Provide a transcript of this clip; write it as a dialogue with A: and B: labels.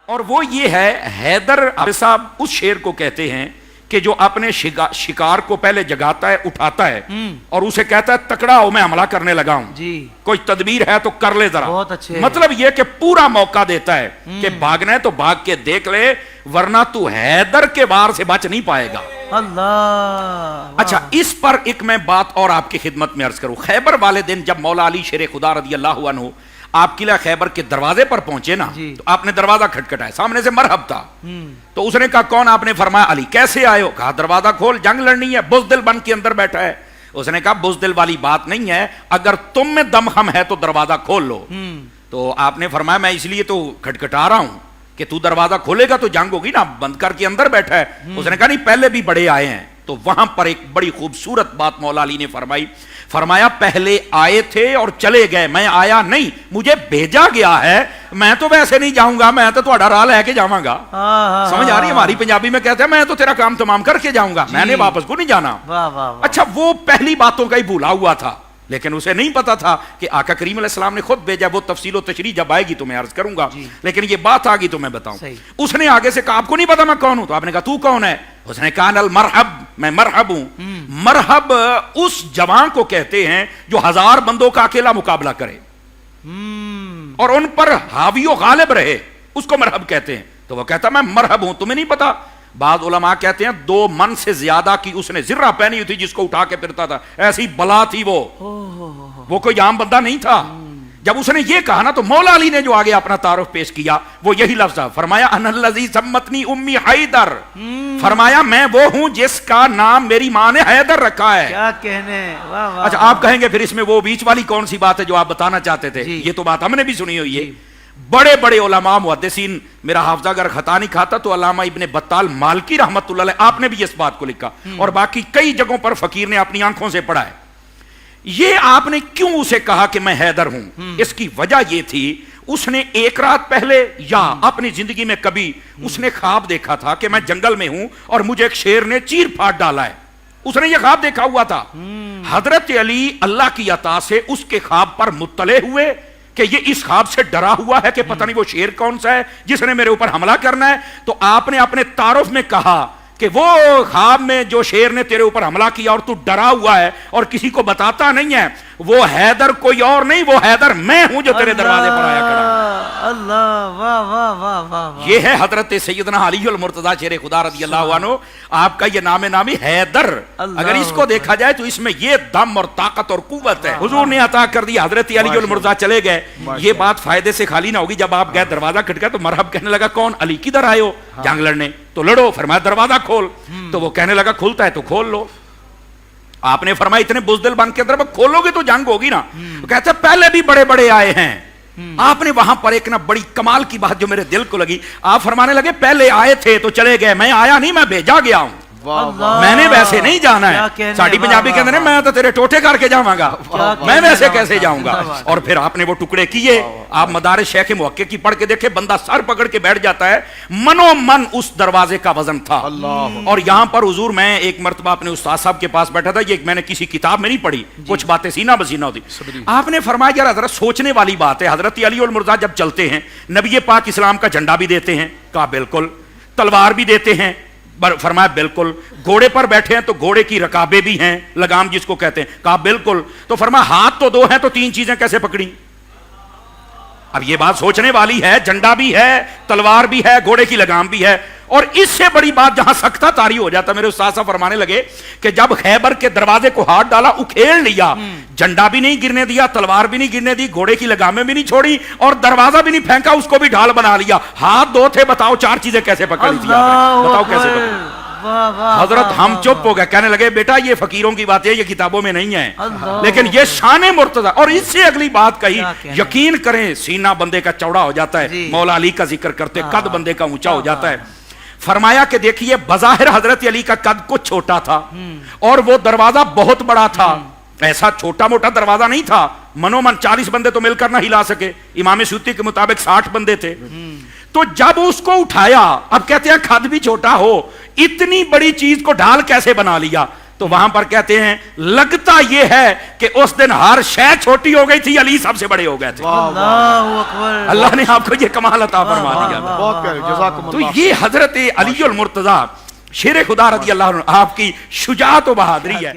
A: اور وہ یہ ہے حیدر صاحب اس شیر کو کہتے ہیں کہ جو اپنے شکار کو پہلے جگاتا ہے اٹھاتا ہے اور اسے کہتا ہے تکڑا ہو میں حملہ کرنے لگا ہوں جی کوئی تدبیر ہے تو کر لے ذرا. بہت اچھے. مطلب یہ کہ پورا موقع دیتا ہے کہ بھاگنا ہے تو بھاگ کے دیکھ لے ورنہ تو حیدر کے وار سے بچ نہیں پائے گا. اللہ. اچھا اس پر ایک میں بات اور آپ کی خدمت میں عرض کروں. خیبر والے دن جب مولا علی شیر خدا رضی اللہ عنہ آپ قلعہ خیبر کے دروازے پر پہنچے نا تو آپ نے دروازہ کھٹکھٹایا, سامنے سے مرحب تھا تو اس نے کہا کون؟ آپ نے فرمایا علی. کیسے آئے ہو؟ کہا دروازہ کھول, جنگ لڑنی ہے. بزدل بن کے اندر بیٹھا ہے. اس نے کہا بزدل والی بات نہیں ہے, اگر تم میں دم خم ہے تو دروازہ کھول لو. تو آپ نے فرمایا میں اس لیے تو کھٹکھٹا رہا ہوں کہ تو دروازہ کھولے گا تو جنگ ہوگی نا, بند کر کے اندر بیٹھا ہے. اس نے کہا نہیں پہلے بھی بڑے آئے ہیں. تو وہاں پر ایک بڑی خوبصورت بات مولا علی نے فرمائی. فرمایا پہلے آئے تھے اور چلے گئے, میں آیا نہیں, مجھے بھیجا گیا ہے. میں تو ویسے نہیں جاؤں گا, میں تو تھوڑا راہ لے کے جاؤں گا. سمجھ آ رہی ہے؟ ہماری پنجابی میں کہتے ہیں میں تو تیرا کام تمام کر کے جاؤں گا, میں نے واپس کو نہیں جانا. اچھا وہ پہلی باتوں کا ہی بھولا ہوا تھا, لیکن اسے نہیں پتا تھا کہ آقا کریم علیہ السلام نے خود بھیجا. وہ تفصیل و تشریح جب آئے گی تو میں عرض کروں گا, لیکن یہ بات آ گئی تو میں بتاؤں. اس نے آگے سے کہا آپ کو نہیں پتا میں کون ہوں؟ تو آپ نے کہا تو کون ہے؟ اس نے کہا المرحب, میں مرحب ہوں. مرحب اس جوان کو کہتے ہیں جو 1000 بندوں کا اکیلا مقابلہ کرے اور ان پر حاوی و غالب رہے, اس کو مرحب کہتے ہیں. تو وہ کہتا میں مرحب ہوں, تمہیں نہیں پتا؟ بعض علماء کہتے ہیں 2 من سے زیادہ کی اس نے زرہ پہنی ہوئی تھی جس کو اٹھا کے پھرتا تھا, ایسی بلا تھی وہ کوئی عام بندہ نہیں تھا. جب اس نے یہ کہا نا تو مولا علی نے جو آگے اپنا تعارف پیش کیا وہ یہی لفظ ہے. فرمایا انا الذی سمتنی امی حیدر, فرمایا میں وہ ہوں جس کا نام میری ماں نے حیدر رکھا ہے. کیا کہنے. اچھا آپ کہیں گے پھر اس میں وہ بیچ والی کون سی بات ہے جو آپ بتانا چاہتے تھے؟ یہ تو بات ہم نے بھی سنی ہوئی ہے. بڑے بڑے علماء محدثین, میرا حافظہ اگر خطا نہیں کھاتا تو علامہ ابن بطال مالکی رحمت اللہ علیہ آپ نے بھی اس بات کو لکھا, اور باقی کئی جگہوں پر فقیر نے اپنی آنکھوں سے پڑھا ہے. یہ آپ نے کیوں اسے کہا کہ میں حیدر ہوں؟ اس کی وجہ یہ تھی اس نے ایک رات پہلے یا اپنی زندگی میں کبھی اس نے خواب دیکھا تھا کہ میں جنگل میں ہوں اور مجھے ایک شیر نے چیر پھاڑ ڈالا ہے. اس نے یہ خواب دیکھا ہوا تھا. حضرت علی اللہ کی عطا سے اس کے خواب پر مطلع ہوئے کہ یہ اس خواب سے ڈرا ہوا ہے کہ پتہ نہیں وہ شیر کون سا ہے جس نے میرے اوپر حملہ کرنا ہے. تو آپ نے اپنے تعارف میں کہا کہ وہ خواب میں جو شیر نے تیرے اوپر حملہ کیا اور تو ڈرا ہوا ہے اور کسی کو بتاتا نہیں ہے, وہ حیدر کوئی اور نہیں, وہ حیدر میں ہوں جو تیرے دروازے پر آیا کھڑا. اللہ واہ واہ واہ واہ. یہ ہے حضرت سیدنا علی المرتضیٰ شیر خدا رضی اللہ عنہ, آپ کا یہ نام نامی حیدر. اگر اس کو دیکھا جائے تو اس میں یہ دم اور طاقت اور قوت ہے حضور نے عطا کر دی. حضرت علی المرتضیٰ چلے گئے. یہ بات فائدے سے خالی نہ ہوگی. جب آپ گئے دروازہ کھٹکا تو مرحب کہنے لگا کون؟ علی کدھر آئے ہو؟ جنگ لڑنے. تو لڑو. فرمایا دروازہ کھول. تو وہ کہنے لگا کھلتا ہے تو کھول لو. آپ نے فرمایا اتنے بزدل بن کے اندر کھولو گے تو جنگ ہوگی نا. کہتے پہلے بھی بڑے بڑے آئے ہیں. آپ نے وہاں پر ایک نا بڑی کمال کی بات جو میرے دل کو لگی, آپ فرمانے لگے پہلے آئے تھے تو چلے گئے, میں آیا نہیں, میں بھیجا گیا ہوں. میں نے ویسے نہیں جانا ہے. ساڑھی پنجابی کے اندر میں تو تیرے ٹوٹے کر کے جاؤں گا, میں ویسے کیسے جاؤں گا. اور پھر آپ نے وہ ٹکڑے کیے. آپ مدارج شیخ محقق کی پڑھ کے دیکھے, بندہ سر پکڑ کے بیٹھ جاتا ہے. منو من اس دروازے کا وزن تھا. اور یہاں پر حضور میں ایک مرتبہ اپنے استاد صاحب کے پاس بیٹھا تھا, یہ میں نے کسی کتاب میں نہیں پڑھی, کچھ باتیں سینہ بسینہ ہوتی. آپ نے فرمایا یار حضرت سوچنے والی بات ہے, حضرت علی المرتضیٰ جب چلتے ہیں نبی پاک اسلام کا جھنڈا بھی دیتے ہیں. کہا بالکل. تلوار بھی دیتے ہیں. فرمایا بالکل. گھوڑے پر بیٹھے ہیں تو گھوڑے کی رکابیں بھی ہیں, لگام جس کو کہتے ہیں. کہا بالکل. تو فرمایا ہاتھ تو 2 ہیں تو 3 چیزیں کیسے پکڑی؟ اب یہ بات سوچنے والی ہے. جھنڈا بھی ہے, تلوار بھی ہے, گھوڑے کی لگام بھی ہے. اور اس سے بڑی بات جہاں سختہ طاری ہو جاتا, میرے استاد صاحب فرمانے لگے کہ جب خیبر کے دروازے کو ہاتھ ڈالا, اکھیڑ لیا, جھنڈا بھی نہیں گرنے دیا, تلوار بھی نہیں گرنے دی, گھوڑے کی لگامیں بھی نہیں چھوڑی, اور دروازہ بھی نہیں پھینکا, اس کو بھی ڈھال بنا لیا. ہاتھ 2 تھے, بتاؤ 4 چیزیں کیسے پکڑ لی تھی؟ بتاؤ کیسے پکڑ. حضرت ہم چپ ہو گئے, کہنے لگے بیٹا یہ فقیروں کی بات ہے, یہ کتابوں میں نہیں ہے, لیکن یہ شان مرتضیٰ. اور اس سے اگلی بات کہی, یقین کریں سینہ بندے کا چوڑا ہو جاتا ہے. مولا علی کا ذکر کرتے قد بندے کا اونچا ہو جاتا ہے. فرمایا کہ دیکھیے بظاہر حضرت علی کا قد کچھ چھوٹا تھا اور وہ دروازہ بہت بڑا تھا. ایسا چھوٹا موٹا دروازہ نہیں تھا. منو من 40 بندے تو مل کر نہ ہلا سکے. امام سیوطی کے مطابق 60 بندے تھے. تو جب اس کو اٹھایا, اب کہتے ہیں قد بھی چھوٹا ہو, اتنی بڑی چیز کو ڈھال کیسے بنا لیا؟ تو وہاں پر کہتے ہیں لگتا یہ ہے کہ اس دن ہر شے چھوٹی ہو گئی تھی، علی سب سے بڑے ہو گئے تھے.
B: اللہ اکبر.
A: اللہ نے آپ کو یہ کمال عطا فرما دیا.
C: بہت پیارے، جزاکم
A: تو
C: اللہ.
A: یہ حضرت علی المرتضیٰ شیر خدا رضی اللہ عنہ آپ کی شجاعت و بہادری ہے.